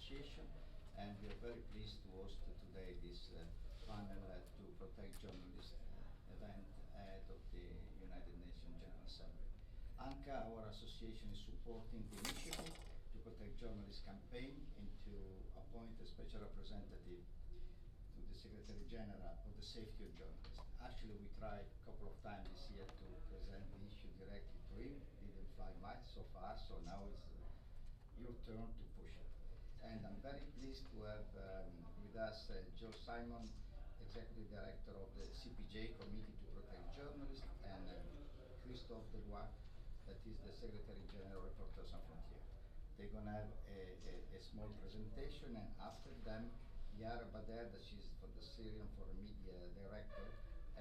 Association, and we are very pleased to host today this panel to protect journalists event ahead of the United Nations General Assembly. ANCA, our association, is supporting the initiative to protect journalists campaign and to appoint a special representative to the Secretary General of the safety of journalists. Actually, we tried a couple of times this year to present the issue directly to him. Didn't fly much so far, so now it's your turn to push it. And I'm very pleased to have with us Joe Simon, Executive Director of the CPJ, Committee to Protect Journalists, and Christophe Deloy, that is the Secretary General of Reporters Sans Frontières. They're going to have a small presentation, and after them, Yara Bader, that she's for the Syrian Foreign Media Director,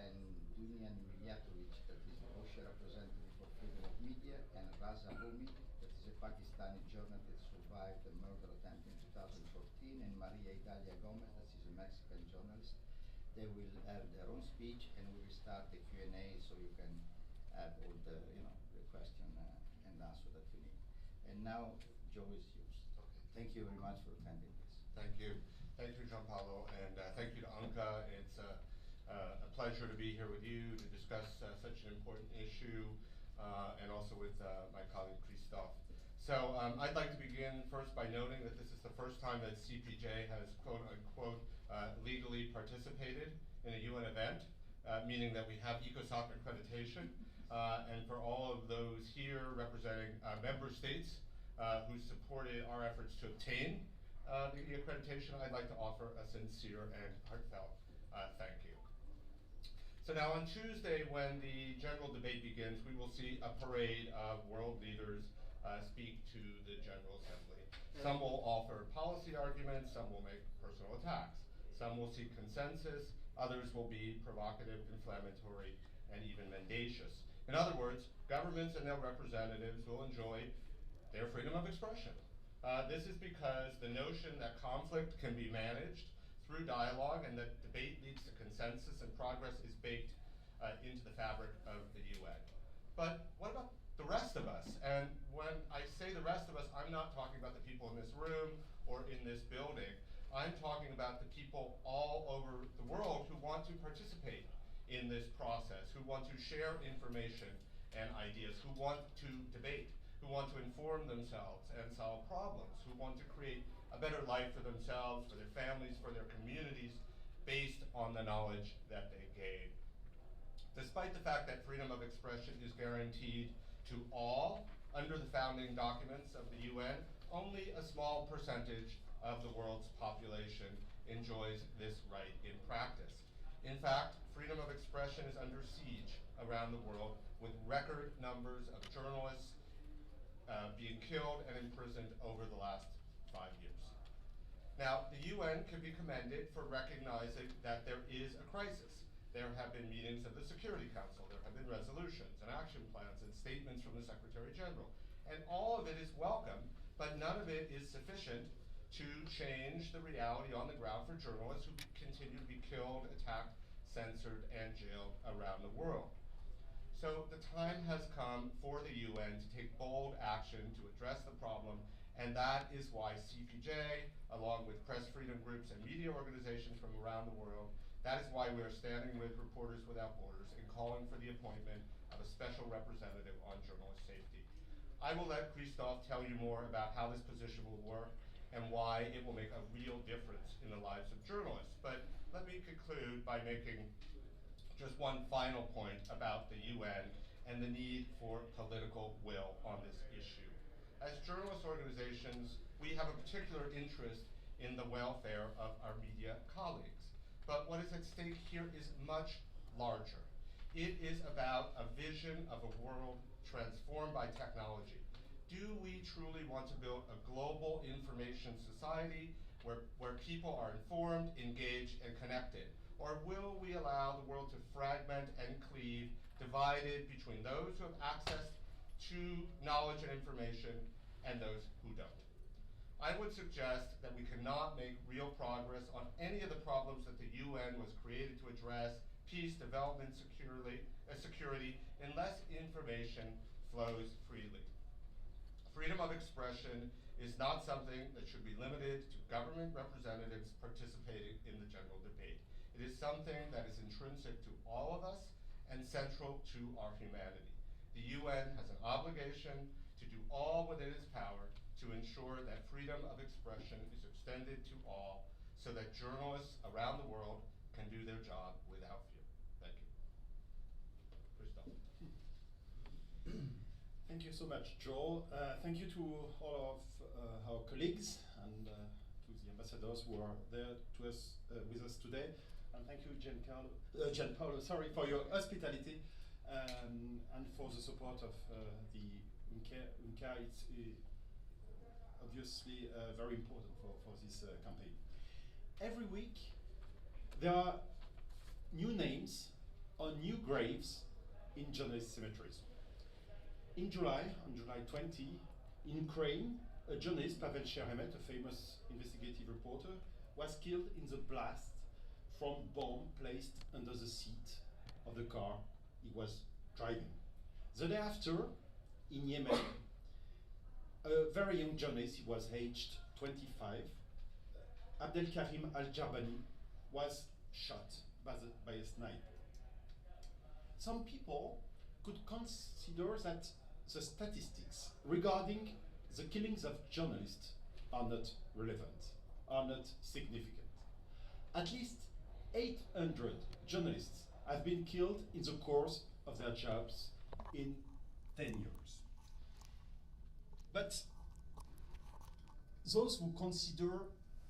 and Dunian Miljatovic, that is the Russia representative for freedom of media, and Raza Rumi, that is a Pakistani journalist that survived the murder attempt in 2014, and Maria Idalia Gomez, that is a Mexican journalist. They will have their own speech, and we will start the Q&A so you can have all the question and answer that you need. And now, Joe is yours. Okay. Thank you very much for attending this. Thank you. Thank you, Gianpaolo, and thank you to ANCA. It's a pleasure to be here with you to discuss such an important issue, and also with my colleague Christophe. So I'd like to begin first by noting that this is the first time that CPJ has quote-unquote legally participated in a UN event, meaning that we have ECOSOC accreditation, and for all of those here representing member states who supported our efforts to obtain the accreditation, I'd like to offer a sincere and heartfelt thank you. So now on Tuesday, when the general debate begins, we will see a parade of world leaders speak to the General Assembly. Some will offer policy arguments, some will make personal attacks, some will seek consensus, others will be provocative, inflammatory, and even mendacious. In other words, governments and their representatives will enjoy their freedom of expression. This is because the notion that conflict can be managed through dialogue and that debate leads to consensus and progress is baked into the fabric of the UN. But what about the rest of us? And when I say the rest of us, I'm not talking about the people in this room or in this building. I'm talking about the people all over the world who want to participate in this process, who want to share information and ideas, who want to debate, who want to inform themselves and solve problems, who want to create a better life for themselves, for their families, for their communities, based on the knowledge that they gain. Despite the fact that freedom of expression is guaranteed to all under the founding documents of the UN, only a small percentage of the world's population enjoys this right in practice. In fact, freedom of expression is under siege around the world, with record numbers of journalists being killed and imprisoned over the last 5 years. Now, the UN can be commended for recognizing that there is a crisis. There have been meetings of the Security Council, there have been resolutions and action plans and statements from the Secretary General. And all of it is welcome, but none of it is sufficient to change the reality on the ground for journalists who continue to be killed, attacked, censored, and jailed around the world. So the time has come for the UN to take bold action to address the problem, and that is why CPJ, along with press freedom groups and media organizations from around the world, that is why we are standing with Reporters Without Borders and calling for the appointment of a special representative on journalist safety. I will let Christophe tell you more about how this position will work and why it will make a real difference in the lives of journalists. But let me conclude by making just one final point about the UN and the need for political will on this issue. As journalist organizations, we have a particular interest in the welfare of our media colleagues. But what is at stake here is much larger. It is about a vision of a world transformed by technology. Do we truly want to build a global information society where people are informed, engaged, and connected? Or will we allow the world to fragment and cleave, divided between those who have access to knowledge and information and those who don't? I would suggest that we cannot make real progress on any of the problems that the UN was created to address, peace, development, security, unless information flows freely. Freedom of expression is not something that should be limited to government representatives participating in the general debate. It is something that is intrinsic to all of us and central to our humanity. The UN has an obligation to do all within its power to ensure that freedom of expression is extended to all so that journalists around the world can do their job without fear. Thank you. Christophe. Thank you so much, Joel. Thank you to all of our colleagues and to the ambassadors who are there with us today. And thank you, Gianpaolo, for your hospitality and for the support of the UNCA. It's obviously very important for this campaign. Every week, there are new names on new graves in journalist cemeteries. In July, on July 20, in Ukraine, a journalist, Pavel Sheremet, a famous investigative reporter, was killed in the blast from bomb placed under the seat of the car he was driving. The day after, in Yemen, a very young journalist, he was aged 25, Abdelkarim Al-Jarbani, was shot by a sniper. Some people could consider that the statistics regarding the killings of journalists are not relevant, are not significant. At least 800 journalists have been killed in the course of their jobs in 10 years. But those who consider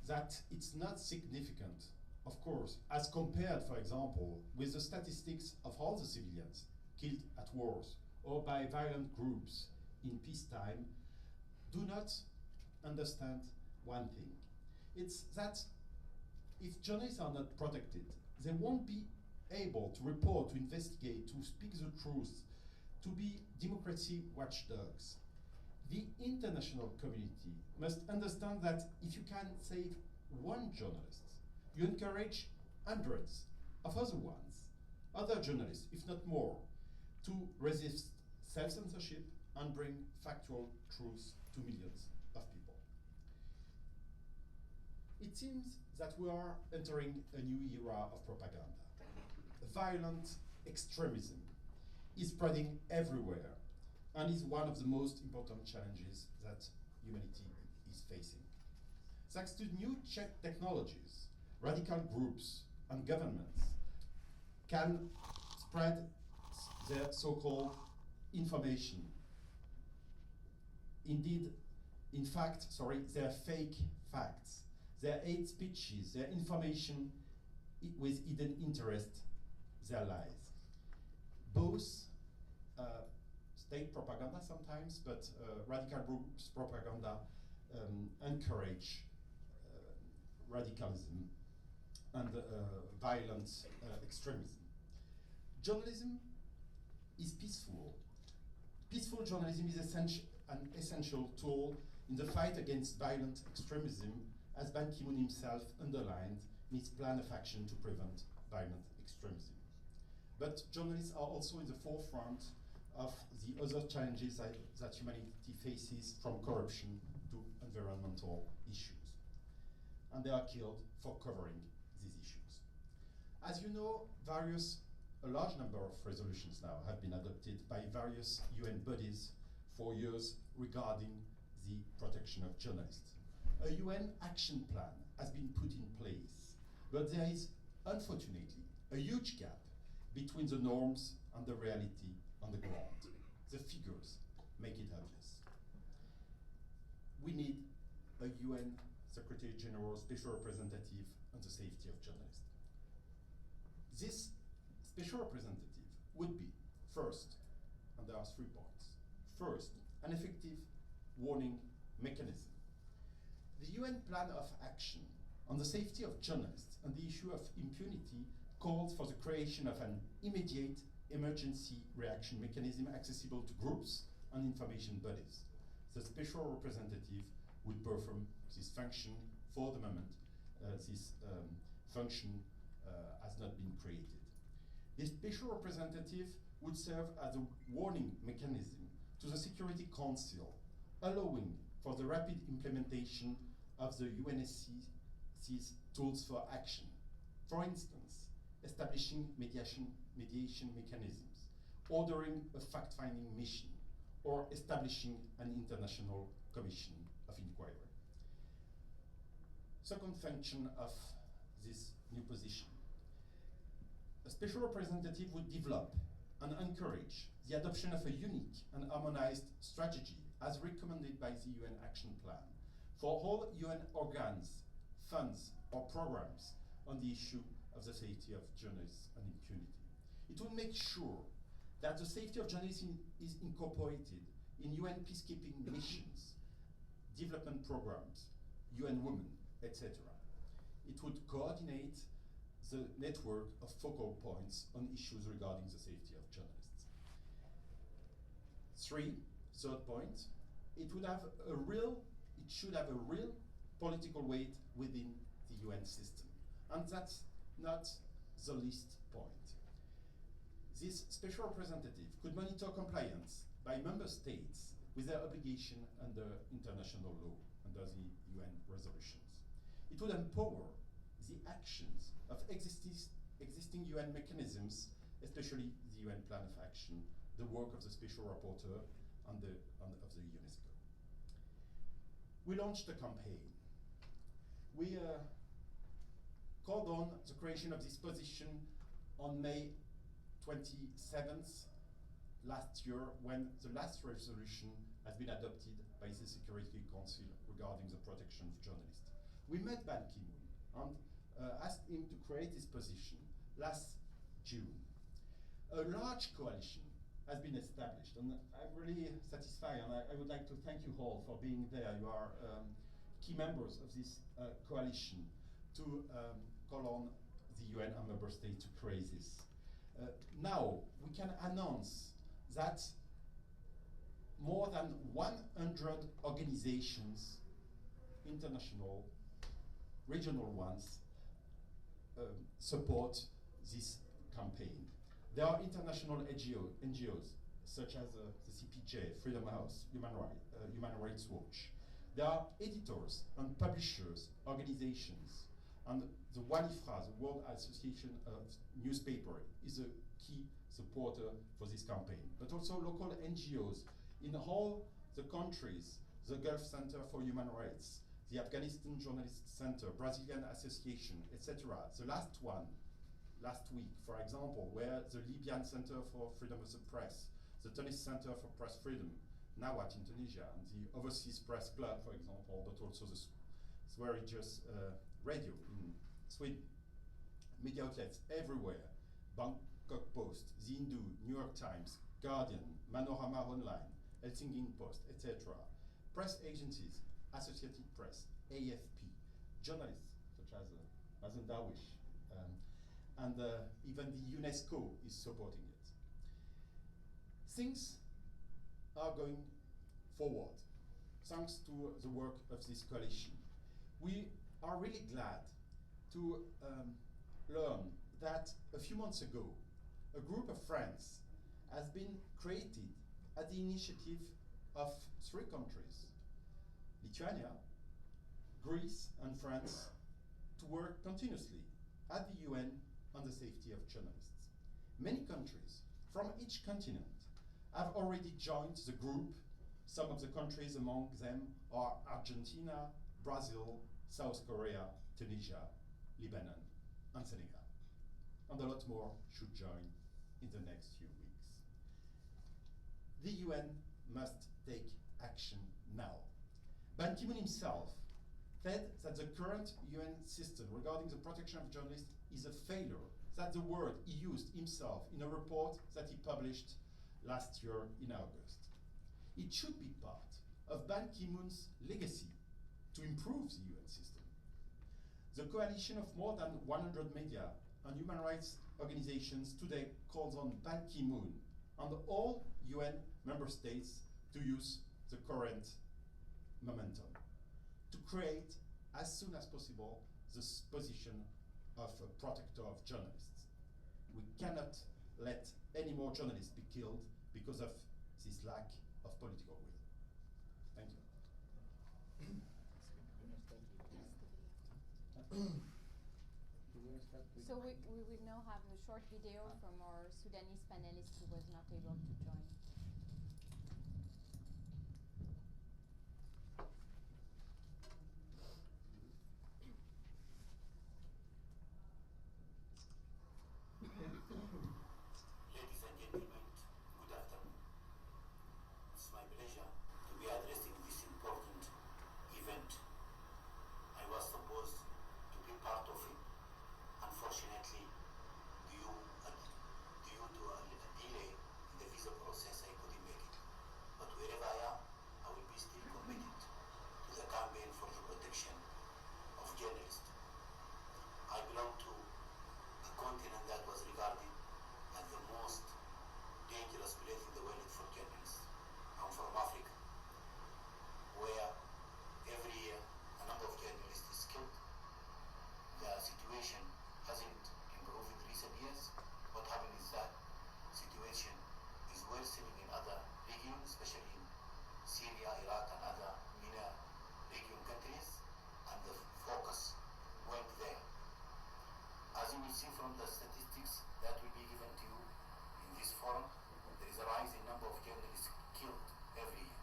that it's not significant, of course, as compared, for example, with the statistics of all the civilians killed at wars or by violent groups in peacetime, do not understand one thing. It's that if journalists are not protected, they won't be able to report, to investigate, to speak the truth, to be democracy watchdogs. The international community must understand that if you can save one journalist, you encourage hundreds of other journalists, if not more, to resist self-censorship and bring factual truth to millions of people. It seems that we are entering a new era of propaganda. Violent extremism is spreading everywhere and is one of the most important challenges that humanity is facing. Thanks to new technologies, radical groups and governments can spread their so-called information. Their fake facts, their hate speeches, their information with hidden interest, their lies. Both state propaganda sometimes, but radical groups propaganda encourage radicalism and violent extremism. Journalism is peaceful. Peaceful journalism is an essential tool in the fight against violent extremism, as Ban Ki-moon himself underlined in his plan of action to prevent violent extremism. But journalists are also in the forefront of the other challenges that humanity faces, from corruption to environmental issues. And they are killed for covering these issues. As you know, a large number of resolutions now have been adopted by various UN bodies for years regarding the protection of journalists. A UN action plan has been put in place, but there is, unfortunately, a huge gap between the norms and the reality on the ground. The figures make it obvious. We need a UN Secretary General Special Representative on the safety of journalists. This special representative would be, first, and there are 3 points. First, an effective warning mechanism. The UN Plan of Action on the safety of journalists and the issue of impunity calls for the creation of an immediate emergency reaction mechanism accessible to groups and information bodies. The special representative would perform this function. For the moment, this function has not been created. The special representative would serve as a warning mechanism to the Security Council, allowing for the rapid implementation of the UNSC's tools for action. For instance, establishing mediation mechanisms, ordering a fact-finding mission, or establishing an international commission of inquiry. Second function of this new position. A special representative would develop and encourage the adoption of a unique and harmonized strategy as recommended by the UN Action Plan for all UN organs, funds, or programs on the issue of the safety of journalists and impunity. It would make sure that the safety of journalists is incorporated in UN peacekeeping missions, development programs, UN Women, etc. It would coordinate the network of focal points on issues regarding the safety of journalists. Third point, it should have a real political weight within the UN system. And that's not the least point. This special representative could monitor compliance by member states with their obligation under international law, under the UN resolutions. It would empower the actions of existing UN mechanisms, especially the UN Plan of Action, the work of the Special Rapporteur of the UNESCO. We launched a campaign. We called on the creation of this position on May 27th last year, when the last resolution has been adopted by the Security Council regarding the protection of journalists. We met Ban Ki-moon and asked him to create this position last June. A large coalition has been established, and I'm really satisfied, and I would like to thank you all for being there. You are key members of this coalition to call on the UN and member states to create this. Now, we can announce that more than 100 organizations, international, regional ones, support this campaign. There are international NGOs, such as the CPJ, Freedom House, Human Rights Watch. There are editors and publishers, organizations, and the WANIFRA, the World Association of Newspaper, is a key supporter for this campaign. But also local NGOs in all the countries, the Gulf Center for Human Rights, the Afghanistan Journalists Center, Brazilian Association, etc. The last one, last week, for example, where the Libyan Center for Freedom of the Press, the Tunis Center for Press Freedom, Nawat in Tunisia, and the Overseas Press Club, for example, but also the Sveriges Radio in Sweden. Media outlets everywhere, Bangkok Post, The Hindu, New York Times, Guardian, Manorama Online, Helsingin Post, etc. Press agencies, Associated Press, AFP, journalists such as Mazen Darwish, and even the UNESCO is supporting it. Things are going forward thanks to the work of this coalition. We are really glad to learn that a few months ago, a group of friends has been created at the initiative of 3 countries, Lithuania, Greece, and France, to work continuously at the UN on the safety of journalists. Many countries from each continent have already joined the group. Some of the countries among them are Argentina, Brazil, South Korea, Tunisia, Lebanon, and Senegal. And a lot more should join in the next few weeks. The UN must take action now. Ban Ki-moon himself said that the current UN system regarding the protection of journalists is a failure. That's the word he used himself in a report that he published last year in August. It should be part of Ban Ki-moon's legacy to improve the UN system. The coalition of more than 100 media and human rights organizations today calls on Ban Ki-moon and all UN member states to use the current momentum to create, as soon as possible, this position of a protector of journalists. We cannot let any more journalists be killed because of this lack of political will. Thank you. So we will now have a short video from our Sudanese panelist who was not able to join. Ladies and gentlemen, good afternoon. It's my pleasure to be addressing this important event. I was supposed to be part of it. Unfortunately, due to a delay in the visa process, I couldn't make it. But wherever I am, I will be still committed to the campaign for the protection of journalists. I belong to a continent that was regarded as the most dangerous place in the world for journalists. I'm from Africa, where every year a number of journalists is killed. The situation hasn't improved in recent years. What happened is that situation is worsening in other regions, especially in Syria, Iraq, and other MENA region countries, and the focus went there. As you will see from the statistics that will be given to you in this forum, there is a rising number of journalists killed every year.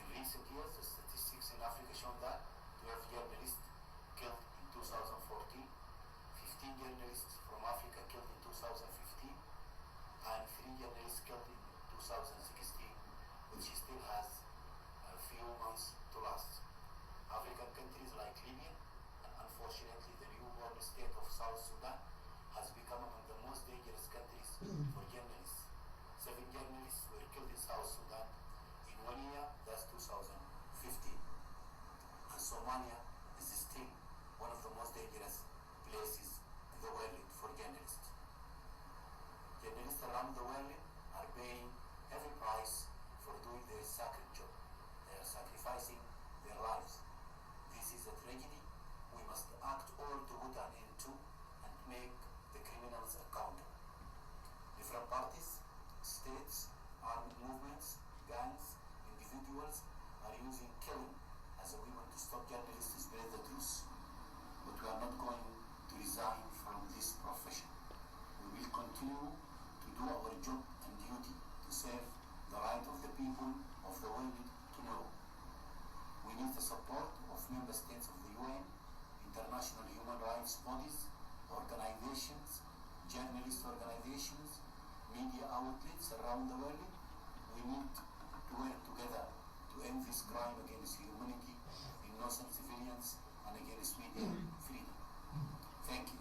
In recent years, the statistics in Africa show that 12 journalists killed in 2014, 15 journalists from Africa killed in 2015, and 3 journalists killed in 2016, which still has a few months to last. African countries like Libya, and unfortunately the newborn state of South Sudan, has become among the most dangerous countries for journalists. 7 journalists were killed in South Sudan in 1 year, that's 2015. And Somalia is still one of the most dangerous places in the world for journalists. Journalists around the world are paying heavy price for doing their sacred job. They are sacrificing their lives. This is a tragedy. We must act all to put an end to and make the criminals accountable. Different parties, states, armed movements, gangs, individuals are using killing as a weapon to stop journalists to spread the truth. But we are not going to resign from this profession. We will continue to do our job and duty to serve the right of the people of the world to know. We need the support of member states of the UN, international human rights bodies, organizations, journalist organizations, media outlets around the world. We need to work together to end this crime against humanity, innocent civilians, and against media freedom. Thank you.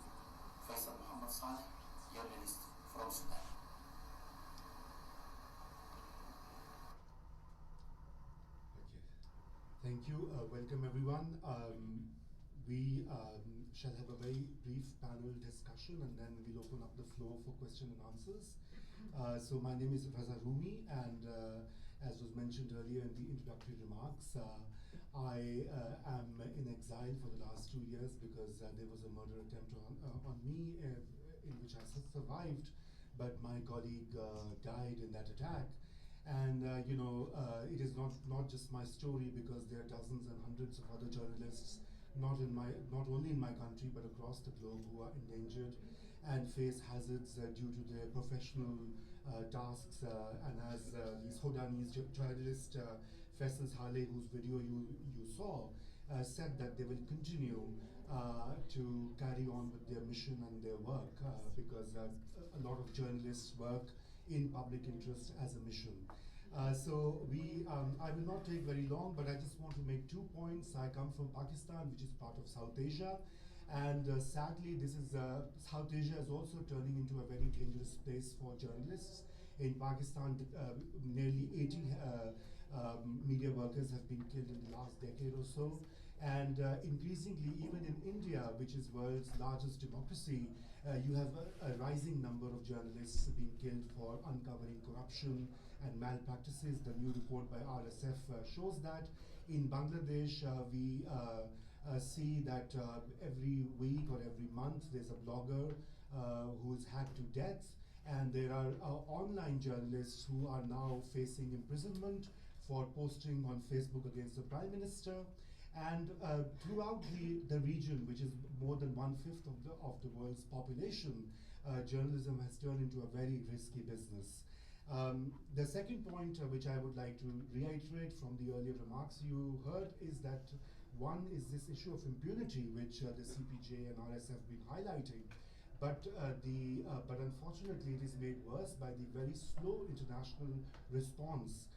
Faisal Muhammad Saleh, journalist from Sudan. Okay. Thank you. Welcome everyone. We shall have a very brief panel discussion and then we'll open up the floor for question and answers. So my name is Faisal Rumi, and as was mentioned earlier in the introductory remarks, I am in exile for the last 2 years because there was a murder attempt on me in which I survived, but my colleague died in that attack. And it is not just my story, because there are dozens and hundreds of other journalists, not only in my country but across the globe, who are endangered and face hazards due to their professional tasks. And as the Sudanese journalist Faisal Saleh, whose video you saw, said that they will continue to carry on with their mission and their work because a lot of journalists work in public interest as a mission. So I will not take very long, but I just want to make 2 points. I come from Pakistan, which is part of South Asia, and sadly, South Asia is also turning into a very dangerous place for journalists. In Pakistan, nearly 80 media workers have been killed in the last decade or so, and increasingly, even in India, which is world's largest democracy, you have a rising number of journalists being killed for uncovering corruption and malpractices. The new report by RSF shows that. In Bangladesh, we see that every week or every month there's a blogger who's hacked to death, and there are online journalists who are now facing imprisonment for posting on Facebook against the Prime Minister. And throughout the region, which is more than 1/5 of the world's population, journalism has turned into a very risky business. The second point which I would like to reiterate from the earlier remarks you heard is that one is this issue of impunity, which the CPJ and RSF have been highlighting. But unfortunately, it is made worse by the very slow international response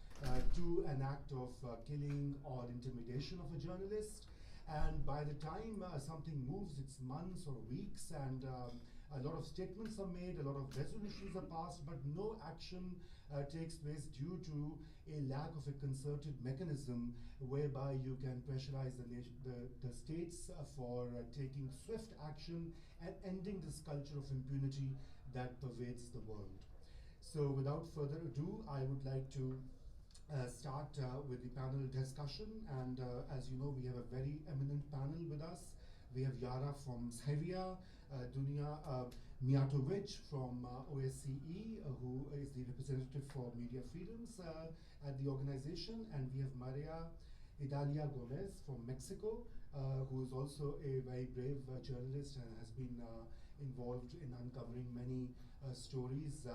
to an act of killing or intimidation of a journalist. And by the time something moves, it's months or weeks, and a lot of statements are made, a lot of resolutions are passed, but no action takes place due to a lack of a concerted mechanism whereby you can pressurize the states for taking swift action and ending this culture of impunity that pervades the world. So without further ado, I would like to start with the panel discussion, and as you know, we have a very eminent panel with us. We have Yara from Syria, Dunia Mijatovic from OSCE, who is the representative for media freedoms at the organization, and we have Maria Idalia Gomez from Mexico, who is also a very brave journalist and has been involved in uncovering many stories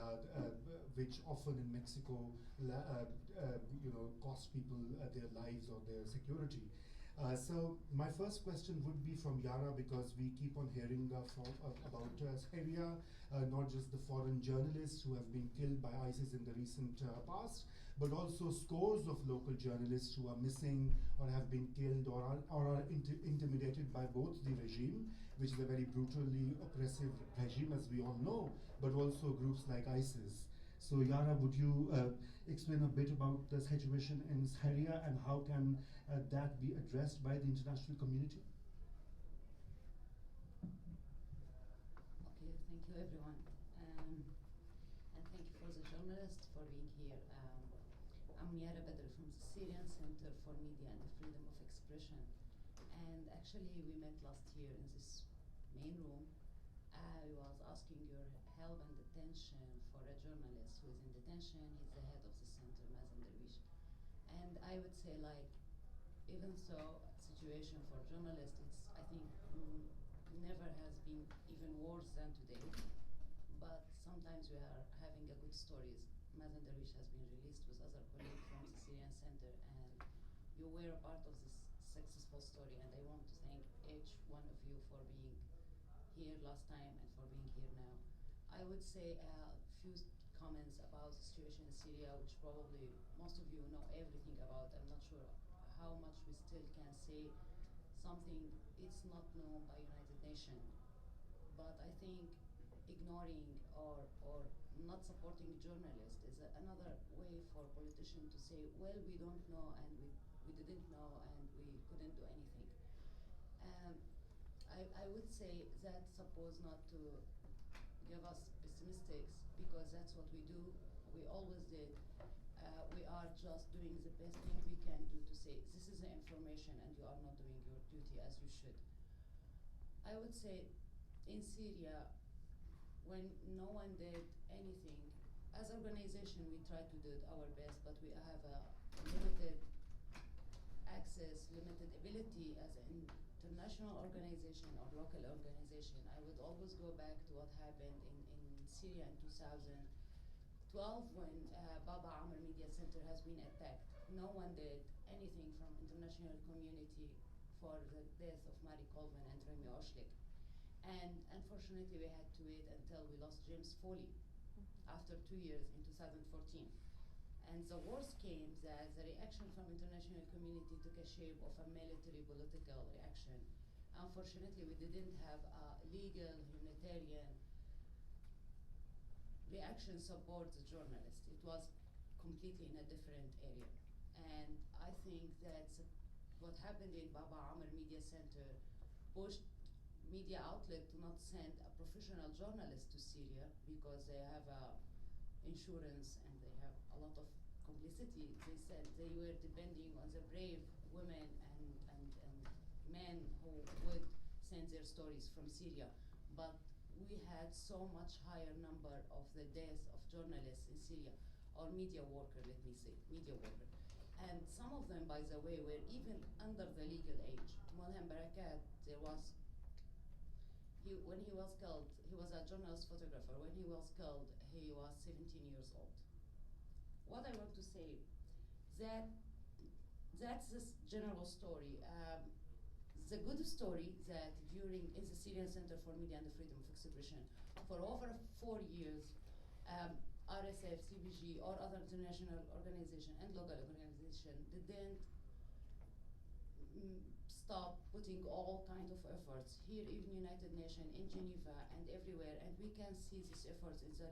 which often in Mexico cost people their lives or their security. So my first question would be from Yara, because we keep on hearing about Syria, not just the foreign journalists who have been killed by ISIS in the recent past, but also scores of local journalists who are missing or have been killed or are intimidated by both the regime, which is a very brutally oppressive regime, as we all know, but also groups like ISIS. So Yara, would you explain a bit about the situation in Syria and how can that be addressed by the international community? Okay, thank you everyone. And thank you for the journalists for being here. I'm Yara Badr from the Syrian Center for Media and the Freedom of Expression. And actually we met last year in this main room. I was asking your help and attention for a journalist who is in detention. He's the head of the center, Mazen Darwish. And I would say, like, even so, situation for journalists, it's, I think, never has been even worse than today. But sometimes we are having a good stories. Mazen Darwish has been released with other colleagues from the Syrian Center, and you were a part of this successful story. And I want to thank each one of you for being here last time and for being here now. I would say a few comments about the situation in Syria, which probably most of you know everything about. I'm not sure how much we still can say something it's not known by United Nations. But I think ignoring or not supporting journalists is another way for politicians to say, well, we don't know and we didn't know and we couldn't do anything. I would say that suppose not to give us pessimistics, because that's what we do. We always did. We are just doing the best thing we can do to say, this is the information and you are not doing your duty as you should. I would say in Syria, when no one did anything, as an organization we try to do our best, but we have a limited access, limited ability as an international organization or local organization. I would always go back to what happened in Syria in 2012 when Baba Amr Media Center has been attacked. No one did anything from international community for the death of Mary Colvin and Remy Oshlik. And unfortunately we had to wait until we lost James Foley after 2 years in 2014. And the worst came that the reaction from international community took a shape of a military political reaction. Unfortunately, we didn't have a legal humanitarian reaction support the journalists. It was completely in a different area. And I think that what happened in Baba Amr Media Center pushed media outlet to not send a professional journalist to Syria because they have insurance and they have a lot of complicity. They said they were depending on the brave women and men who would send their stories from Syria. But we had so much higher number of the deaths of journalists in Syria, or media worker, let me say, media worker. And some of them, by the way, were even under the legal age. Mulham Barakat, when he was killed, he was a journalist photographer. When he was killed, he was 17 years old. What I want to say, that's this general story. The good story that during in the Syrian Center for Media and the Freedom of Expression, for over 4 years, RSF, CPJ, or other international organization and local organization didn't stop putting all kind of efforts here, even United Nations, in Geneva and everywhere, and we can see these efforts in the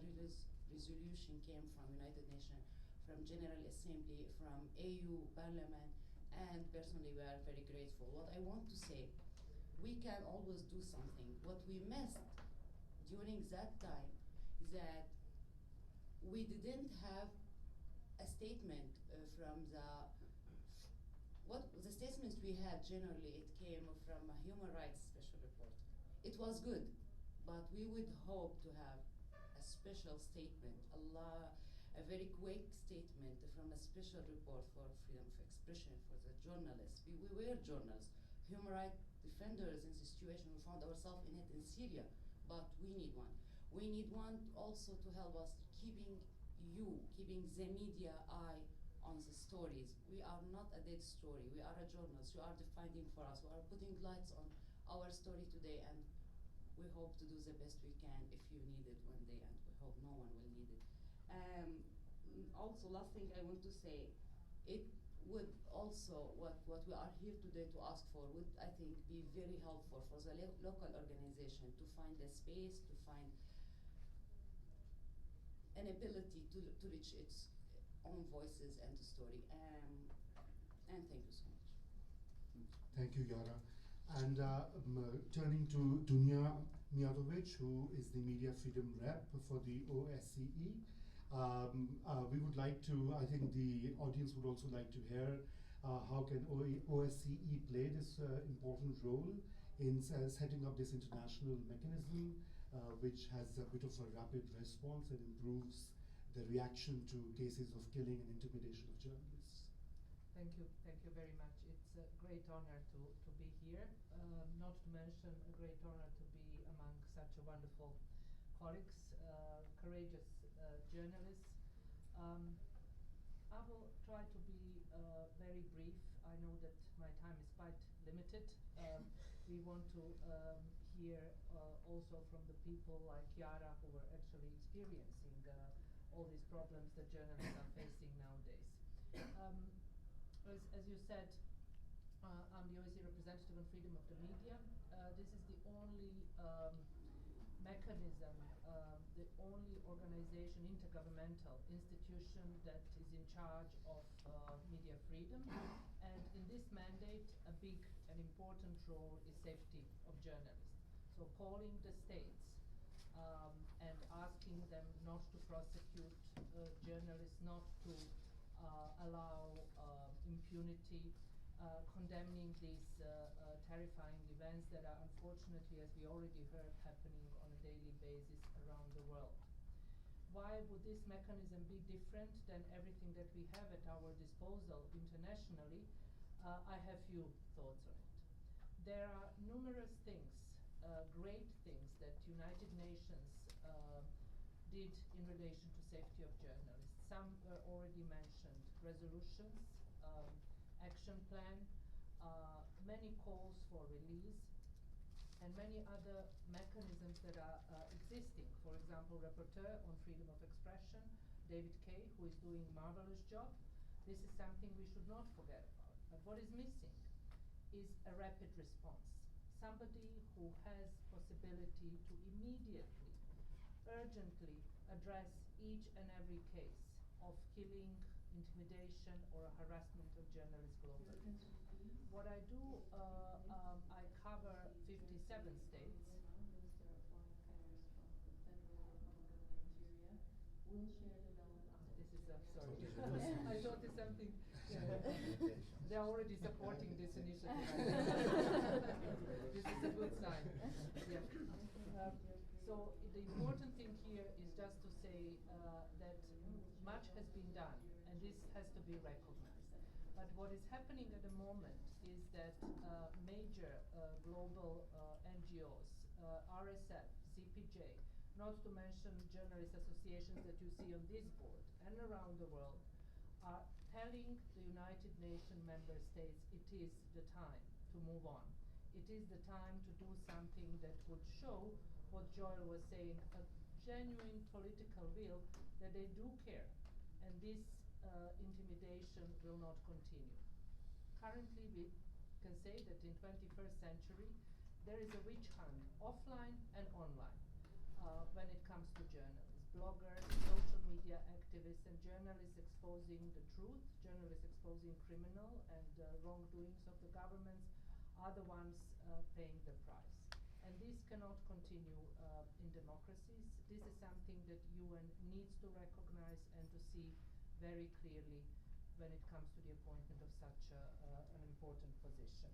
resolution came from United Nations, from General Assembly, from AU Parliament, and personally we are very grateful. What I want to say, we can always do something. What we missed during that time is that we didn't have a statement from the statements we had generally, it came from a human rights special report. It was good, but we would hope to have a special statement, a very quick statement from a special report for freedom of expression for the journalists. We were journalists, human rights defenders in the situation we found ourselves in it in Syria, but we need one. We need one also to help us keeping the media eye on the stories. We are not a dead story. We are a journalist. You are defining for us. We are putting lights on our story today, and we hope to do the best we can if you need it one day, and we hope no one will need it. Also, last thing I want to say, it would also, what we are here today to ask for would, I think, be very helpful for the local organization to find a space, to find an ability to reach its own voices and the story. And thank you so much. Thank you, Yara. And turning to Dunya Mijatovic, who is the media freedom rep for the OSCE. We would like to, I think the audience would also like to hear how can OSCE play this important role in setting up this international mechanism which has a bit of a rapid response and improves the reaction to cases of killing and intimidation of journalists. Thank you very much. It's a great honor to be here, not to mention a great honor to be among such a wonderful colleagues, courageous journalists. I will try to be very brief. I know that my time is quite limited. We want to hear also from the people like Yara who are actually experiencing all these problems that journalists are facing nowadays. As you said, I'm the OSCE representative on freedom of the media. This is the only mechanism, the only organization, intergovernmental institution that is in charge of media freedom. And in this mandate, a big and important role is safety of journalists. So calling the states and asking them not to prosecute journalists, not to allow impunity, condemning these terrifying events that are unfortunately, as we already heard, happening on a daily basis around the world. Why would this mechanism be different than everything that we have at our disposal internationally? I have few thoughts on it. There are numerous things, great things that United Nations did in relation to safety of journalists. Some were already mentioned: resolutions, action plan, many calls for release, and many other mechanisms that are existing. For example, Rapporteur on freedom of expression, David Kay, who is doing a marvelous job. This is something we should not forget about. But what is missing is a rapid response. Somebody who has possibility to immediately, urgently address each and every case of killing, intimidation, or harassment of journalists globally. What I do, I cover 57 states. This is sorry. I thought it's something. They're already supporting this initiative. This is a good sign. Yeah. So the important thing here is just to say that much has been done, and this has to be recognized. But what is happening at the moment is that major global NGOs, RSF, CPJ, not to mention journalist associations that you see on this board and around the world, are telling the United Nations member states it is the time to move on. It is the time to do something that would show what Joel was saying, a genuine political will that they do care, and this intimidation will not continue. Currently, we can say that in 21st century, there is a witch hunt, offline and online, when it comes to journalists, bloggers, social media activists, and journalists exposing the truth, journalists exposing criminal and wrongdoings of the governments are the ones paying the price. And this cannot continue in democracies. This is something that UN needs to recognize and to see very clearly when it comes to the appointment of such an important position.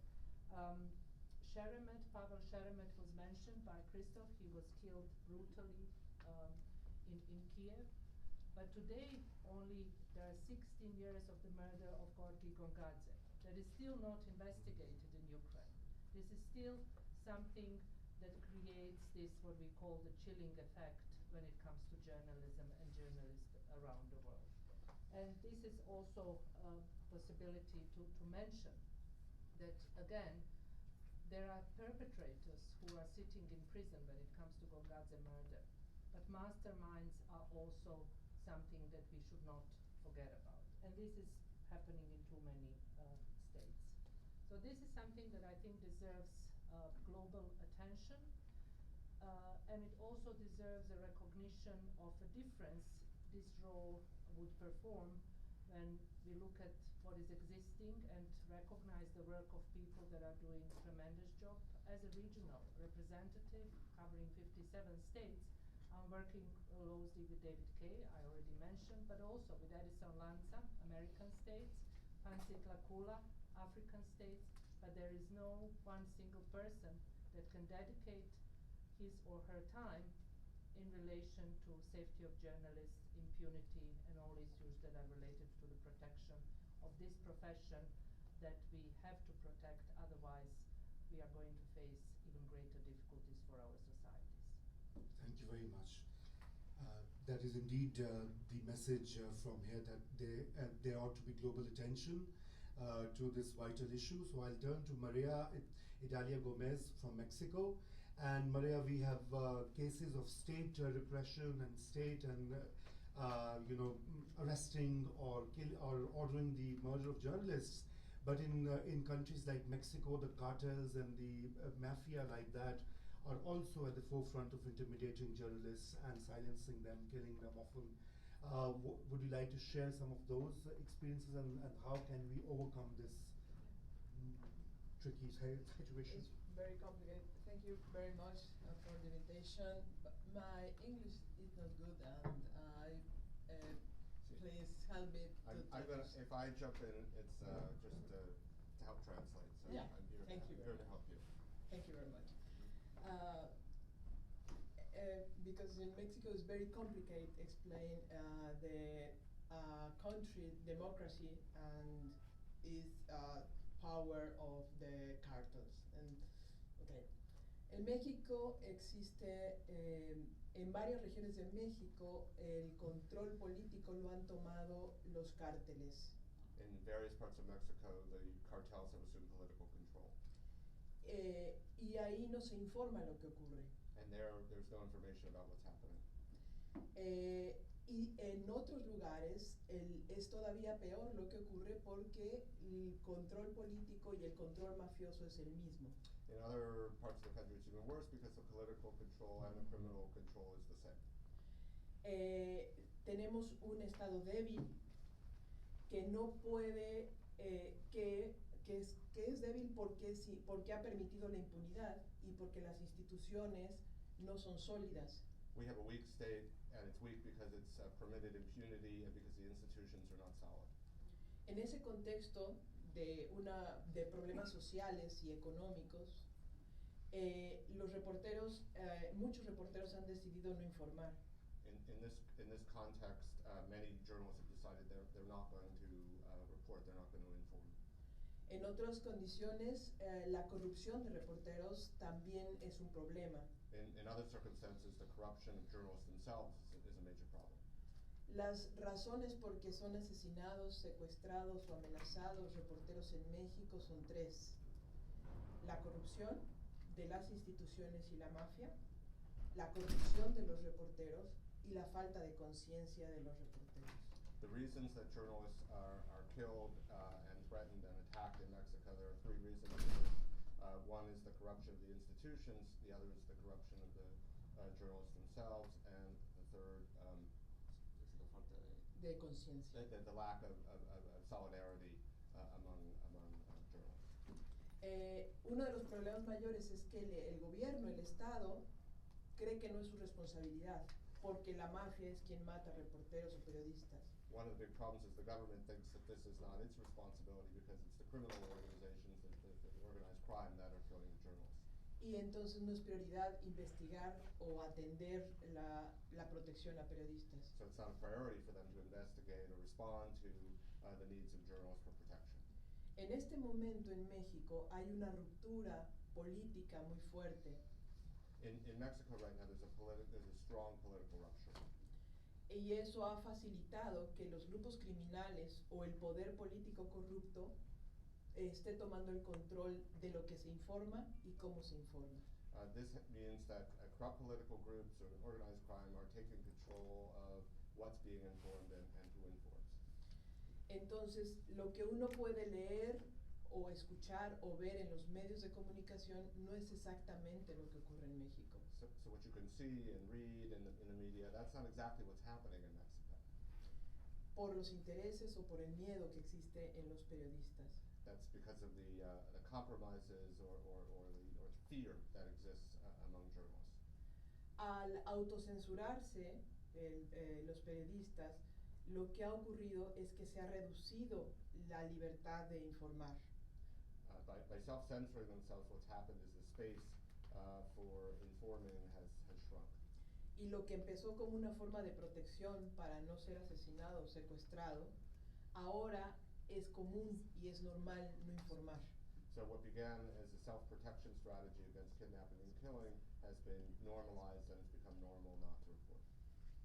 Pavel Sheremet was mentioned by Christoph. He was killed brutally in Kiev. But today only there are 16 years of the murder of Gorky Gongadze that is still not investigated in Ukraine. This is still something that creates this, what we call the chilling effect when it comes to journalism and journalists around the world. And this is also a possibility to mention that, again, there are perpetrators who are sitting in prison when it comes to Gongadze murder. But masterminds are also something that we should not forget about. And this is happening in too many states. So this is something that I think deserves global attention. And it also deserves a recognition of a difference this role would perform when we look at what is existing and recognize the work of people that are doing a tremendous job. As a regional representative covering 57 states, I'm working closely with David Kay, I already mentioned, but also with Edison Lanza, American states, Pansy Tlakula, African states, but there is no one single person that can dedicate his or her time in relation to safety of journalists, impunity, and all issues that are related to the protection of this profession that we have to protect, otherwise we are going to face even greater difficulties for our societies. Thank you very much. That is indeed the message from here, that there ought to be global attention to this vital issue. So I'll turn to Maria Idalia Gomez from Mexico. And Maria, we have cases of state repression and state and arresting or ordering the murder of journalists. But in countries like Mexico, the cartels and the mafia like that are also at the forefront of intimidating journalists and silencing them, killing them often. Would you like to share some of those experiences and how can we overcome this tricky situation? It's very complicated. Thank you very much for the invitation. My English is not good, and please help me. If I jump in, it's just to help translate. So yeah. I'm here. Thank you. Here to help you. Thank you very much. Because in Mexico it's very complicated to explain the country democracy and its power of the cartels. And okay, en México existe en varias regiones de México el control político lo han tomado los cárteles. In various parts of Mexico, the cartels have assumed political control. Y ahí no se informa lo que ocurre. And there's no information about what's happening. Y en otros lugares es todavía peor lo que ocurre porque el control político y el control mafioso es el mismo. In other parts of the country, it's even worse because the political control and the criminal control is the same. Tenemos un Estado débil que no puede, que es débil porque ha permitido la impunidad y porque las instituciones no son sólidas. We have a weak state, and it's weak because it's permitted impunity and because the institutions are not solid. En ese contexto de problemas sociales y económicos, muchos reporteros han decidido no informar. In this context, many journalists have decided they're not going to report, they're not going to inform. En otras condiciones, la corrupción de reporteros también es un problema. In other circumstances, the corruption of journalists themselves is a major problem. Las razones por qué son asesinados, secuestrados o amenazados reporteros en México son tres: la corrupción de las instituciones y la mafia, la corrupción de los reporteros y la falta de conciencia de los reporteros. The reasons that journalists are killed and threatened and attacked in Mexico, there are three reasons. One is the corruption of the institutions, the other is the corruption of the journalists themselves, and the third De conciencia. the lack of solidarity among journalists. Uno de los problemas mayores es que el gobierno, el Estado, cree que no es su responsabilidad, porque la mafia es quien mata reporteros o periodistas. One of the big problems is the government thinks that this is not its responsibility because it's the criminal organizations, the organized crime that are killing the journalists. Y entonces no es prioridad investigar o atender la protección a periodistas. So it's not a priority for them to investigate or respond to the needs of journalists for protection. En este momento en México hay una ruptura política muy fuerte. In Mexico right now, there's a strong political rupture. Y eso ha facilitado que los grupos criminales o el poder político corrupto esté tomando el control de lo que se informa y cómo se informa. This means that corrupt political groups or organized crime are taking control of what's being informed and who informs. Entonces, lo que uno puede leer o escuchar o ver en los medios de comunicación no es exactamente lo que ocurre en México. So what you can see and read in the media, that's not exactly what's happening in Mexico. Por los intereses o por el miedo que existe en los periodistas. That's because of the compromises or the fear that exists among journalists. Al autocensurarse los periodistas, lo que ha ocurrido es que se ha reducido la libertad de informar. By self-censoring themselves, what's happened is the space for informing has shrunk. Y lo que empezó como una forma de protección para no ser asesinado o secuestrado, ahora es común y es normal no informar. So what began as a self-protection strategy against kidnapping and killing has been normalized and it's become normal not to report.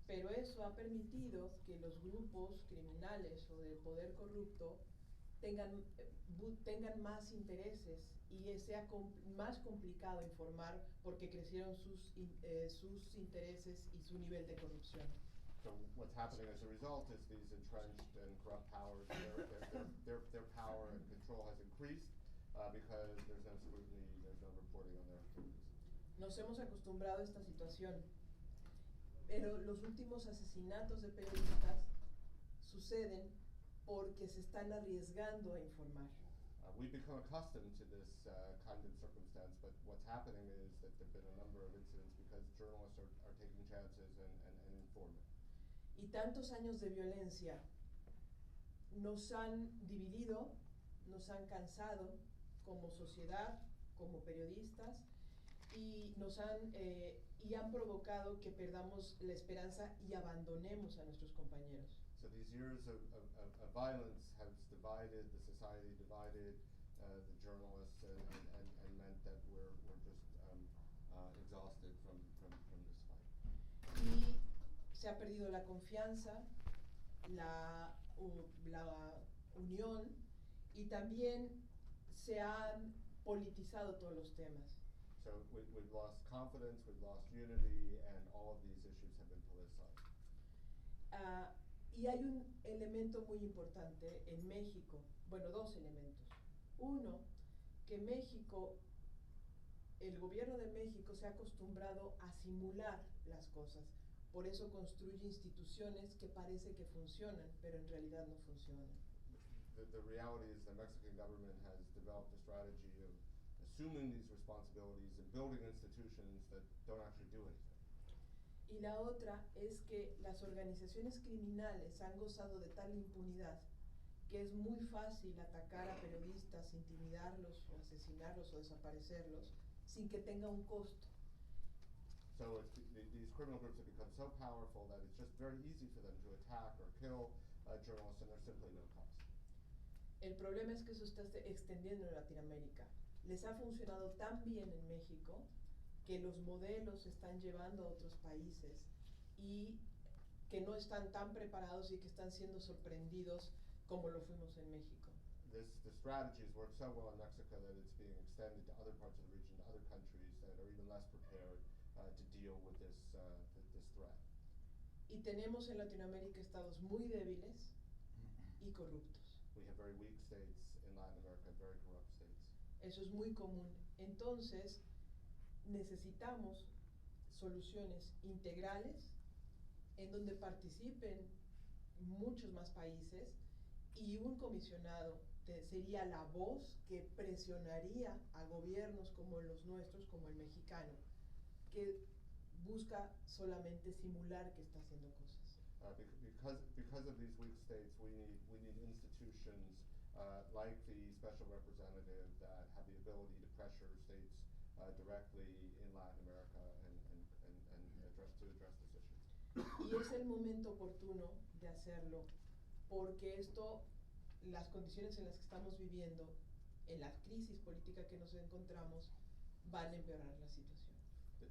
Pero eso ha permitido que los grupos criminales o del poder corrupto tengan más intereses y sea más complicado informar porque crecieron sus intereses y su nivel de corrupción. So what's happening as a result is these entrenched and corrupt powers, their power and control has increased because there's no scrutiny, there's no reporting on their activities. Nos hemos acostumbrado a esta situación, pero los últimos asesinatos de periodistas suceden porque se están arriesgando a informar. We've become accustomed to this kind of circumstance, but what's happening is that there have been a number of incidents because journalists are taking chances and informing. Y tantos años de violencia nos han dividido, nos han cansado como sociedad, como periodistas, y han provocado que perdamos la esperanza y abandonemos a nuestros compañeros. So these years of violence has divided the society, divided the journalists, and meant that we're just exhausted from this fight. Y se ha perdido la confianza, la unión, y también se han politizado todos los temas. So we've lost confidence, we've lost unity, and all of these issues have been politicized. Y hay un elemento muy importante en México, bueno, dos elementos. Uno, que México, el gobierno de México se ha acostumbrado a simular las cosas. Por eso construye instituciones que parece que funcionan, pero en realidad no funcionan. The reality is the Mexican government has developed a strategy of assuming these responsibilities and building institutions that don't actually do anything. Y la otra es que las organizaciones criminales han gozado de tal impunidad que es muy fácil atacar a periodistas, intimidarlos o asesinarlos o desaparecerlos sin que tenga un costo. So these criminal groups have become so powerful that it's just very easy for them to attack or kill journalists, and there's simply no cost. El problema es que eso está extendiendo en Latinoamérica. Les ha funcionado tan bien en México que los modelos se están llevando a otros países y que no están tan preparados y que están siendo sorprendidos como lo fuimos en México. The strategies work so well in Mexico that it's being extended to other parts of the region, to other countries that are even less prepared to deal with this threat. Y tenemos en Latinoamérica estados muy débiles y corruptos. We have very weak states in Latin America, very corrupt states. Eso es muy común. Entonces, necesitamos soluciones integrales en donde participen muchos más países y un comisionado sería la voz que presionaría a gobiernos como los nuestros, como el mexicano, que busca solamente simular que está haciendo cosas. Because of these weak states, we need institutions like the special representative that have the ability to pressure states directly in Latin America and address this issue. Y es el momento oportuno de hacerlo, porque las condiciones en las que estamos viviendo, en la crisis política que nos encontramos, van a empeorar la situación.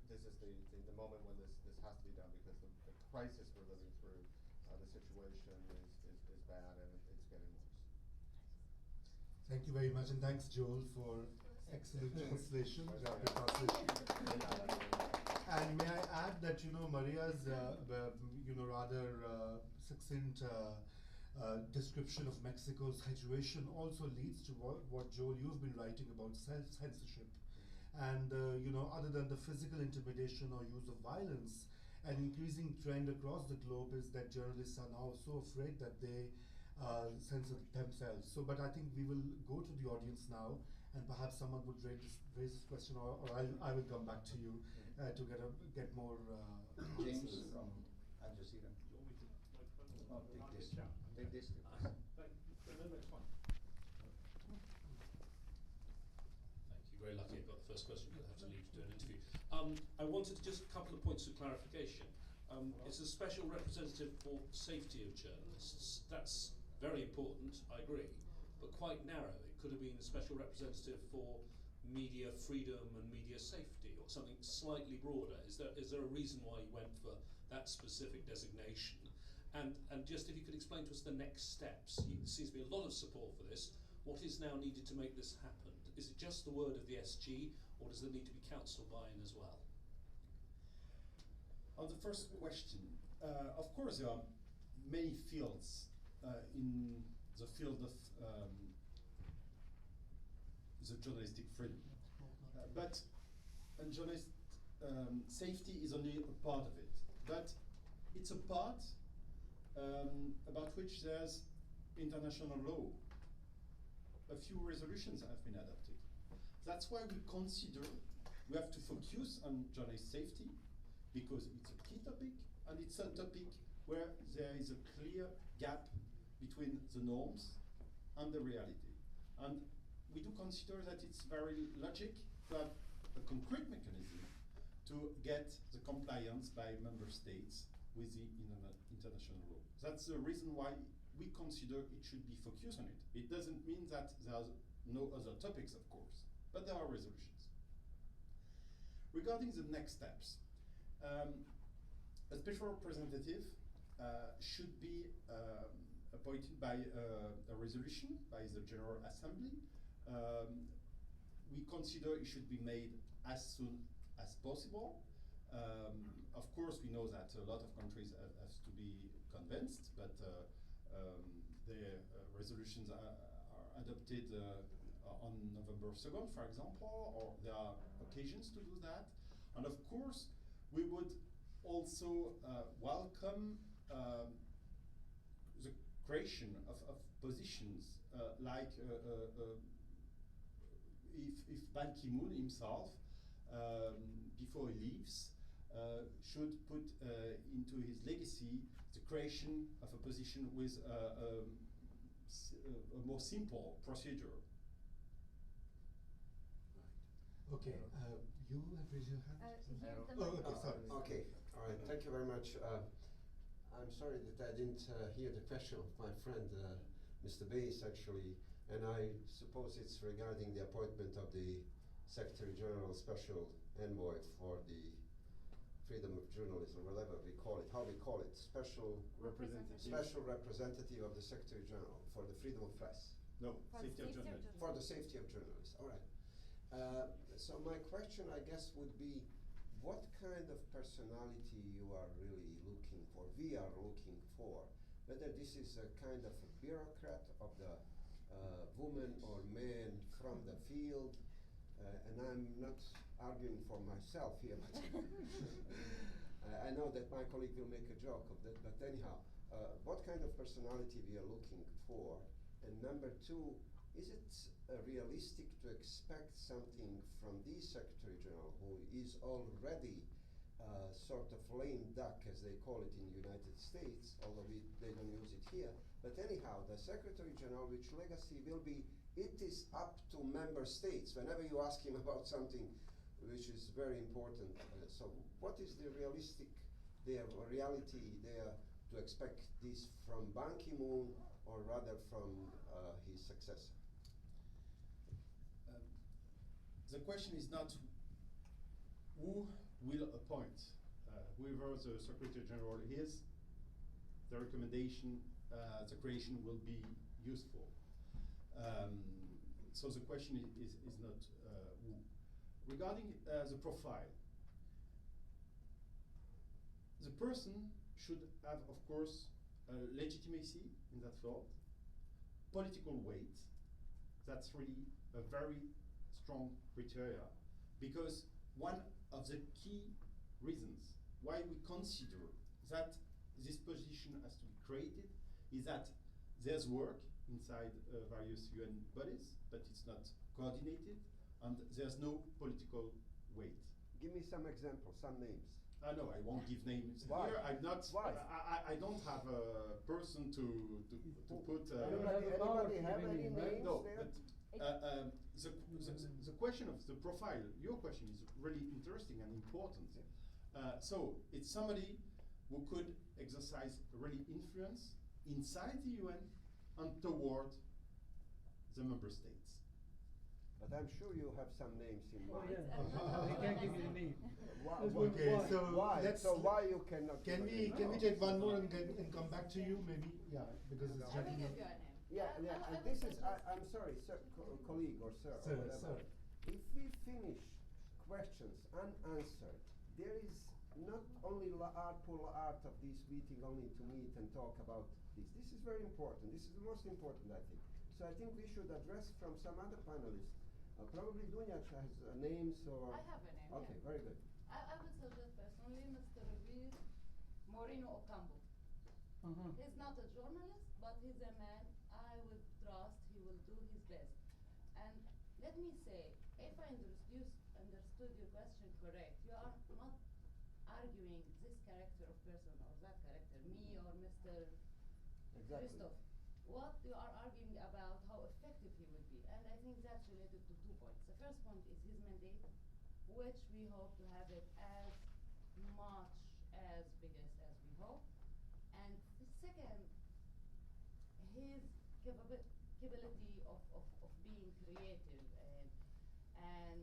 This is the moment when this has to be done, because the crisis we're living through, the situation is bad and it's getting worse. Thank you very much, and thanks, Joel, for excellent translation. Rapid translation. And may I add that Maria's rather succinct description of Mexico's situation also leads to what Joel, you've been writing about self-censorship. And other than the physical intimidation or use of violence, an increasing trend across the globe is that journalists are now so afraid that they censor themselves. But I think we will go to the audience now, and perhaps someone would raise this question, or I will come back to you to get more James answers. from Al Jazeera. Oh, take this. Take this. Very lucky I got the first question, but I have to leave to do an interview. I wanted just a couple of points of clarification. It's a special representative for safety of journalists. That's very important, I agree, but quite narrow. It could have been a special representative for media freedom and media safety, or something slightly broader. Is there a reason why you went for that specific designation? And just if you could explain to us the next steps. There seems to be a lot of support for this. What is now needed to make this happen? Is it just the word of the SG, or does there need to be council buy-in as well? On the first question, of course there are many fields in the field of the journalistic freedom, but journalist safety is only a part of it. But it's a part about which there's international law. A few resolutions have been adopted. That's why we consider we have to focus on journalist safety, because it's a key topic, and it's a topic where there is a clear gap between the norms and the reality. And we do consider that it's very logic to have a concrete mechanism to get the compliance by member states with the international law. That's the reason why we consider it should be focused on it. It doesn't mean that there are no other topics, of course, but there are resolutions. Regarding the next steps, a special representative should be appointed by a resolution by the General Assembly. We consider it should be made as soon as possible. Of course, we know that a lot of countries have to be convinced, but the resolutions are adopted on November 2nd, for example, or there are occasions to do that. And of course, we would also welcome the creation of positions like if Ban Ki-moon himself, before he leaves, should put into his legacy the creation of a position with a more simple procedure. Okay, you have raised your hand. Here, the Oh, mic. okay, sorry. Okay, all right, thank you very much. I'm sorry that I didn't hear the question of my friend, Mr. Bass, actually, and I suppose it's regarding the appointment of the Secretary General Special Envoy for the freedom of journalism, whatever we call it, how we call it, special representative of the Secretary General for the freedom of press. No, For safety of safety of journalists. For the safety of journalists, all right. So my question, I guess, would be, what kind of personality you are really looking for, we are looking for, whether this is a kind of a bureaucrat of the woman or man from the field, and I'm not arguing for myself here, but I know that my colleague will make a joke of that, but anyhow, what kind of personality we are looking for? And number two, is it realistic to expect something from the Secretary General, who is already sort of lame duck, as they call it in the United States, although they don't use it here. But anyhow, the Secretary General, which legacy will be, it is up to member states. Whenever you ask him about something which is very important, so what is the reality there to expect this from Ban Ki-moon, or rather from his successor? The question is not who will appoint, whoever the Secretary General is, the recommendation, the creation will be useful. So the question is not who. Regarding the profile, the person should have, of course, legitimacy in that field, political weight. That's really a very strong criteria, because one of the key reasons why we consider that this position has to be created is that there's work inside various UN bodies, but it's not coordinated, and there's no political weight. Give me some examples, some names. No, I won't give names Why? here. I'm not. Why? I don't have a person to put. Anybody have any names No, there? but the question of the profile, your question is really interesting and important. So it's somebody who could exercise really influence inside the UN and toward the member states. But I'm sure you have some names in mind. I can't give you the name. Okay, so let's. So why you cannot? Can we take one more and come back to you, maybe? Yeah, because it's I will getting. give you a name. Yeah, I and will this is, suggest- I'm sorry, sir, colleague or sir, Sir, or whatever. sir. If we finish questions unanswered, there is not only art of this meeting only to meet and talk about this. This is very important. This is the most important, I think. So I think we should address from some other panelists. Probably Dunja has names or. I have a name. Okay, yeah. very good. I would suggest personally Mr. Revere Moreno Ocampo. He's not a journalist, but he's a man I would trust he will do his best. And let me say, if I understood your question correct, you are not arguing this character of person or that character, me or Mr. Exactly. Christoph. What you are arguing about how effective he would be, and I think that's related to 2 points. The first point is his mandate, which we hope to have it as much as biggest as we hope. And the second, his capability of being creative and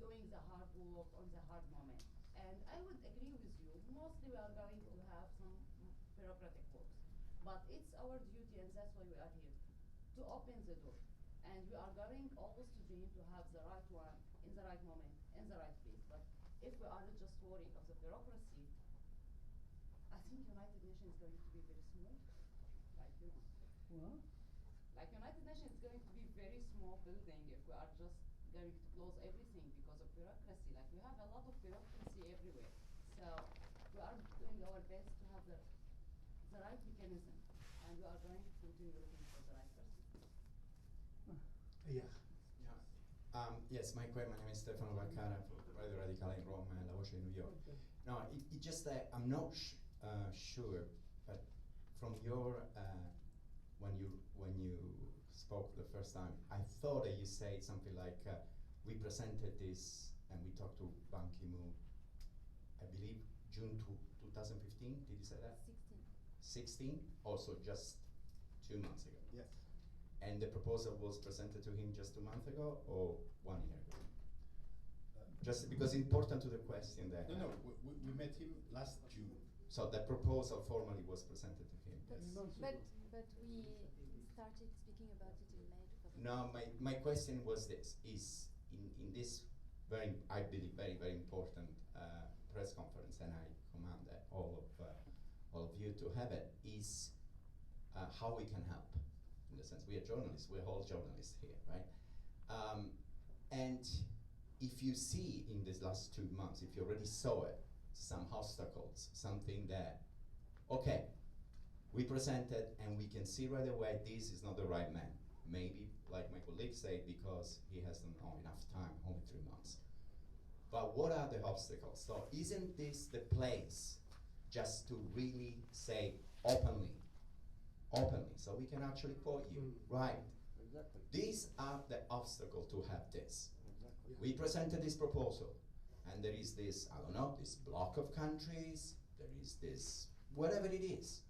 doing the hard work on the hard moment. And I would agree with you, mostly we are going to have some bureaucratic works. But it's our duty, and that's why we are here, to open the door. And we are going always to dream to have the right one in the right moment, in the right place. But if we are just worrying of the bureaucracy, I think United Nations is going to be very small. Like, you know. What? Like United Nations is going to be very small building if we are just going to close everything because of bureaucracy. Like, we have a lot of bureaucracy everywhere. So we are doing our best to have the right mechanism, and we are going to continue looking for the right person. Yeah. Yes, my name is Stefano Baccara, Radio Radicale in Rome and La Voce in New York. No, it just I'm not sure, but from your when you spoke the first time, I thought that you said something like we presented this and we talked to Ban Ki-moon, I believe June 2015, did you say that? 16, also just 2 months ago. Yes. And the proposal was presented to him just 2 months ago or 1 year ago? Just because important to the question that. No, we met him last June. So that proposal formally was presented to him. But we started speaking about it in May 2015. No, my question was this: is in this very, I believe, very very important press conference, and I command all of you to have it, is how we can help. In the sense, we are journalists, we're all journalists here, right? And if you see in these last 2 months, if you already saw it, some obstacles, something that, okay, we presented and we can see right away this is not the right man. Maybe, like my colleague said, because he hasn't enough time, only 3 months. But what are the obstacles? So isn't this the place just to really say openly, so we can actually quote you, right? Exactly. These are the obstacles to have this. Exactly. We presented this proposal, and there is this, I don't know, this block of countries, there is this, whatever it is.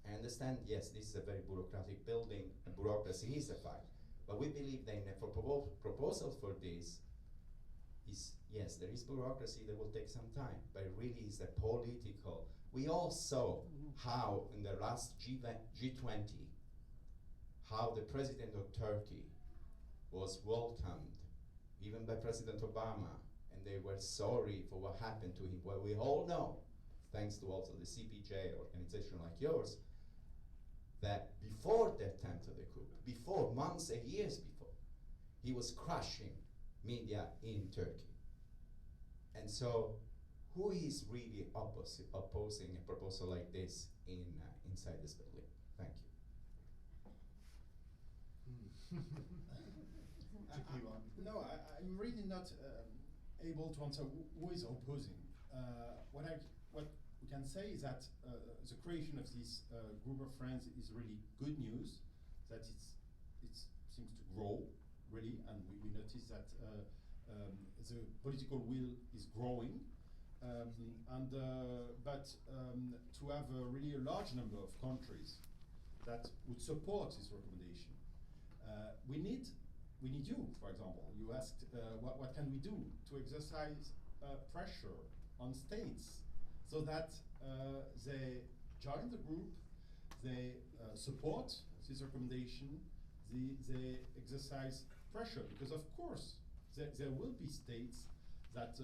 I understand, yes, this is a very bureaucratic building, and bureaucracy is a fact, but we believe that for proposal for this is, yes, there is bureaucracy that will take some time, but it really is a political. We all saw how in the last G20, how the president of Turkey was welcomed, even by President Obama, and they were sorry for what happened to him. Well, we all know, thanks to also the CPJ organization like yours, that before the attempt of the coup, before, months and years before, he was crushing media in Turkey. And so, who is really opposing a proposal like this inside this building? Thank you. No, I'm really not able to answer who is opposing. What we can say is that the creation of this group of friends is really good news. That it seems to grow really, and we notice that the political will is growing. But to have really a large number of countries that would support this recommendation, we need you, for example. You asked what can we do to exercise pressure on states so that they join the group, they support this recommendation, they exercise pressure, because of course there will be states that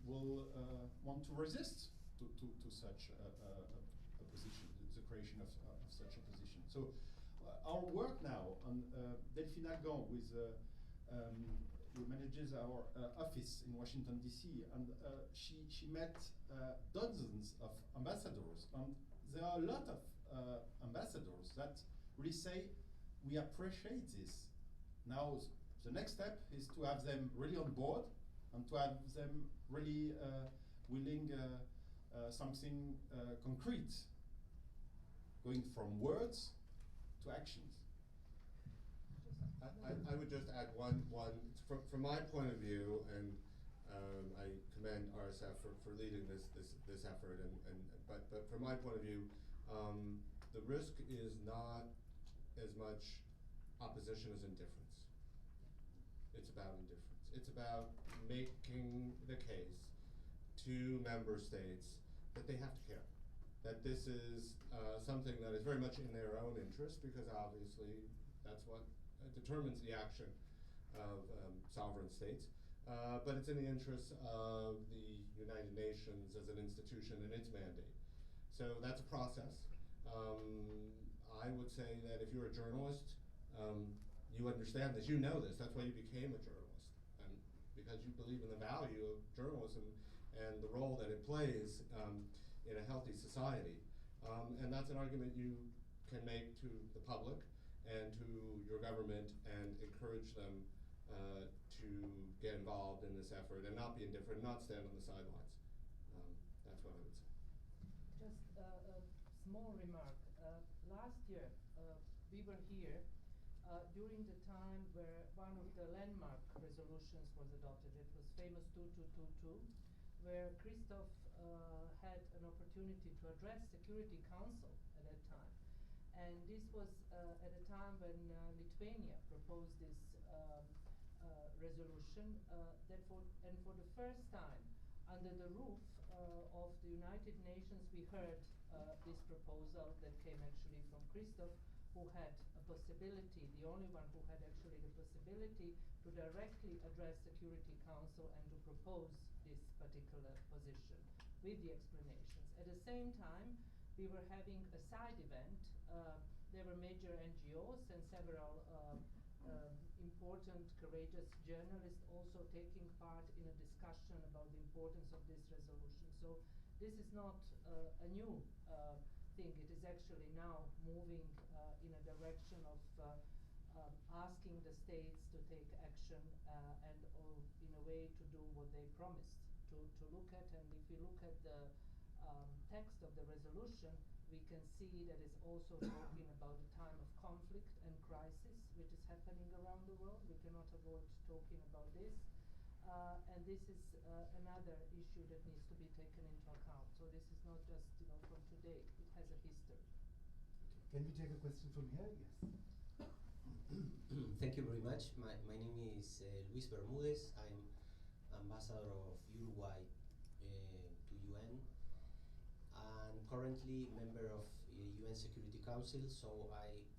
will want to resist to such a position, the creation of such a position. So our work now on Delphine Algan, who manages our office in Washington DC, and she met dozens of ambassadors, and there are a lot of ambassadors that really say we appreciate this. Now the next step is to have them really on board and to have them really willing something concrete, going from words to actions. I would just add one from my point of view, and I commend RSF for leading this effort. But from my point of view, the risk is not as much opposition as indifference. It's about indifference. It's about making the case to member states that they have to care, that this is something that is very much in their own interest, because obviously that's what determines the action of sovereign states, but it's in the interest of the United Nations as an institution and its mandate. So that's a process. I would say that if you're a journalist, you understand this, you know this, that's why you became a journalist, and because you believe in the value of journalism and the role that it plays in a healthy society. And that's an argument you can make to the public and to your government and encourage them to get involved in this effort and not be indifferent, not stand on the sidelines. That's what I would say. Just a small remark. Last year, we were here during the time where one of the landmark resolutions was adopted. It was famous 2222, where Christoph had an opportunity to address Security Council at that time. And this was at a time when Lithuania proposed this resolution, and for the first time, under the roof of the United Nations, we heard this proposal that came actually from Christoph, who had a possibility, the only one who had actually the possibility to directly address Security Council and to propose this particular position with the explanations. At the same time, we were having a side event. There were major NGOs and several important, courageous journalists also taking part in a discussion about the importance of this resolution. So this is not a new thing. It is actually now moving in a direction of asking the states to take action and in a way to do what they promised to look at. And if we look at the text of the resolution, we can see that it's also talking about the time of conflict and crisis, which is happening around the world. We cannot avoid talking about this. And this is another issue that needs to be taken into account. So this is not just from today. It has a history. Can we take a question from here? Yes. Thank you very much. My name is Luis Bermudez. I'm ambassador of Uruguay to UN, and currently member of UN Security Council. So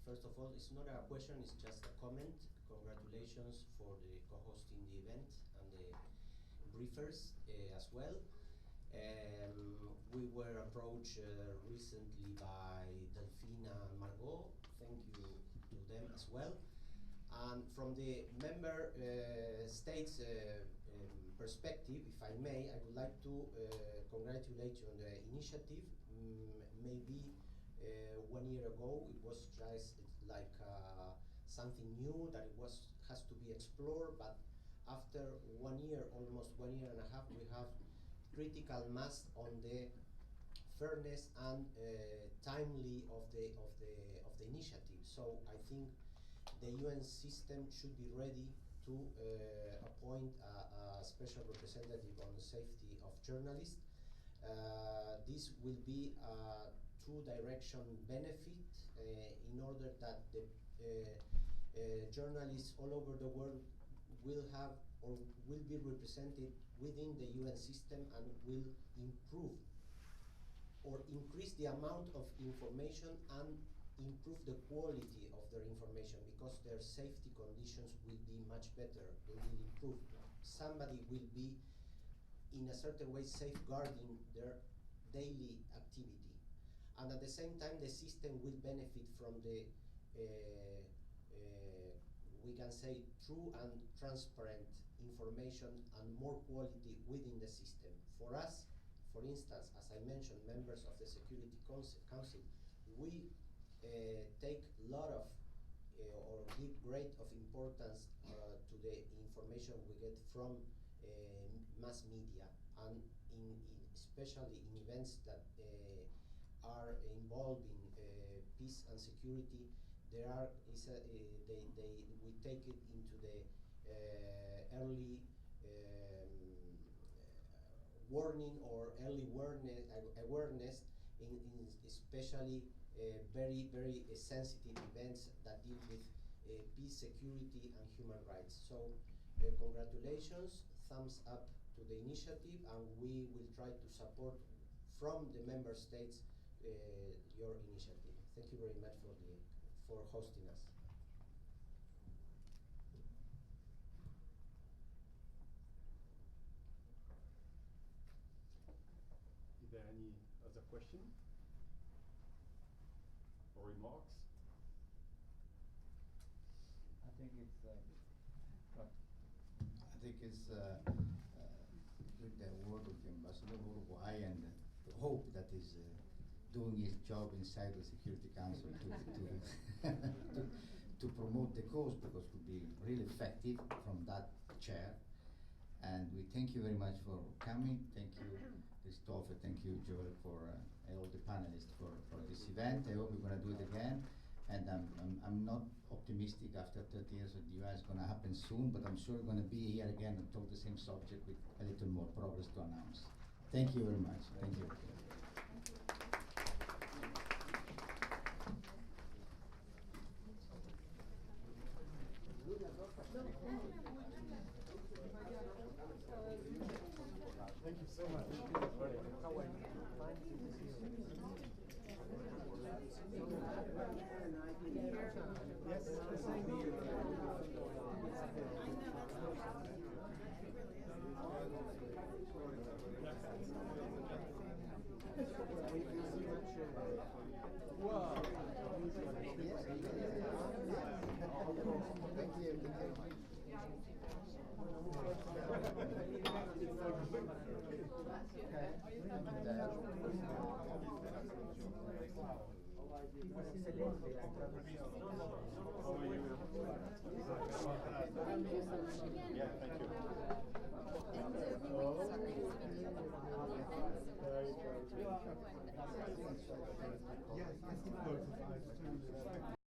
first of all, it's not a question, it's just a comment. Congratulations for the co-hosting the event and the briefers as well. We were approached recently by Delfina and Margot. Thank you to them as well. And from the member states perspective, if I may, I would like to congratulate you on the initiative. Maybe 1 year ago it was just like something new that has to be explored, but after 1 year, almost 1 year and a half, we have critical mass on the fairness and timely of the initiative. So I think the UN system should be ready to appoint a special representative on the safety of journalists. This will be a two-direction benefit in order that the journalists all over the world will have or will be represented within the UN system and will improve or increase the amount of information and improve the quality of their information, because their safety conditions will be much better, they will improve. Somebody will be in a certain way safeguarding their daily activity. And at the same time, the system will benefit from the, we can say, true and transparent information and more quality within the system. For us, for instance, as I mentioned, members of the Security Council, we take a lot of, or give great of importance to the information we get from mass media, and especially in events that are involved in peace and security. There are we take it into the early warning or early awareness in especially very sensitive events that deal with peace, security, and human rights. So congratulations, thumbs up to the initiative, and we will try to support from the member states your initiative. Thank you very much for hosting us. Is there any other question or remarks? I think it's with the word of the Ambassador of Uruguay and the hope that is doing his job inside the Security Council to promote the cause, because it would be really effective from that chair. And we thank you very much for coming. Thank you, Christophe. Thank you, Joel, for all the panelists for this event. I hope we're going to do it again. And I'm not optimistic after 30 years at the UN it's going to happen soon, but I'm sure we're going to be here again and talk the same subject with a little more progress to announce. Thank you very much. Thank you. Thank you so much. How are you? Yes, the same here. Wow. Thank you. Yes,